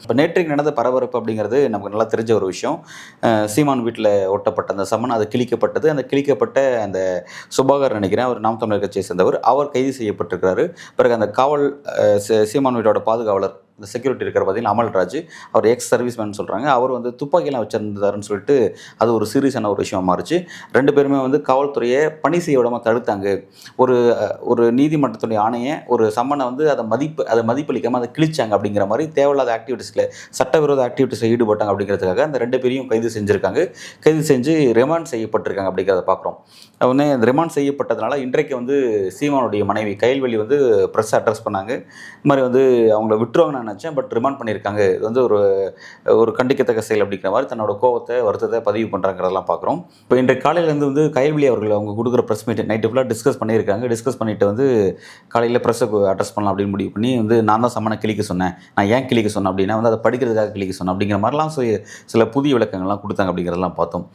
இப்போ நேற்றைக்கு நடந்த பரபரப்பு அப்படிங்கிறது நமக்கு நல்லா தெரிஞ்ச ஒரு விஷயம். சீமான் வீட்டில் ஒட்டப்பட்ட அந்த சம்மன் அது கிழிக்கப்பட்டது. அந்த கிழிக்கப்பட்ட அந்த சுபாகர் நினைக்கிறேன், அவர் நாம் தமிழர் கட்சியை சேர்ந்தவர். அவர் கைது செய்யப்பட்டிருக்கிறாரு. பிறகு அந்த காவல் சீமான் வீட்டோட பாதுகாவலர் இந்த செக்யூரிட்டி இருக்கிற பார்த்தீங்கன்னா அமல்ராஜ், அவர் எக்ஸ் சர்வீஸ்மேன் சொல்கிறாங்க. அவர் வந்து துப்பாக்கியெல்லாம் வச்சுருந்தாருன்னு சொல்லிட்டு அது ஒரு சீரியஸான ஒரு விஷயமா மாறிச்சு. 2 பேருமே வந்து காவல்துறையை பணி செய்ய விடாமல் தடுத்தாங்க. ஒரு ஒரு நீதிமன்றத்துடைய ஆணையை ஒரு சம்மனை வந்து அதை மதிப்பளிக்காமல் அதை கிழிச்சாங்க அப்படிங்கிற மாதிரி தேவையில்லாத ஆக்டிவிட்டீஸில் சட்டவிரோத ஆக்டிவிட்டீஸில் ஈடுபட்டாங்க அப்படிங்கிறதுக்காக அந்த 2 பேரையும் கைது செஞ்சுருக்காங்க. கைது செஞ்சு ரிமாண்ட் செய்யப்பட்டிருக்காங்க அப்படிங்கிறத பார்க்குறோம். உடனே அந்த ரிமாண்ட் செய்யப்பட்டதுனால இன்றைக்கு வந்து சீமானுடைய மனைவி கயல்வெளி வந்து ப்ரெஸ் அட்ரஸ் பண்ணாங்க. இது மாதிரி வந்து அவங்கள விட்டுருவாங்கன்னு நினச்சேன், பட் ரிமாண்ட் பண்ணியிருக்காங்க. இது வந்து ஒரு கண்டிக்கத்தக்க செயல் அப்படிங்கிற மாதிரி தன்னோட கோவத்தை வருத்தத்தை பதிவு பண்ணுறாங்கிறதெல்லாம் பார்க்குறோம். இப்போ இன்றைக்கு காலையிலேருந்து வந்து கயல்வெளி அவர்கள் அவங்க கொடுக்குற ப்ரெஸ் மீட் நைட்டு ஃபுல்லாக டிஸ்கஸ் பண்ணியிருக்காங்க. டிஸ்கஸ் பண்ணிவிட்டு வந்து காலையில் ப்ரெஸ்ஸை அட்ரஸ் பண்ணலாம் அப்படின்னு முடிவு பண்ணி வந்து நான் தான் சம்மனை கிழிக்க சொன்னேன், நான் ஏன் கிழிக்க சொன்னேன் அப்படின்னா வந்து அதை படிக்கிறதுக்காக கிழிக்க சொன்னேன் அப்படிங்கிற மாதிரிலாம் சில புதிய விளக்கங்கள்லாம் கொடுத்தாங்க அப்படிங்கிறதெல்லாம் பார்த்தோம்.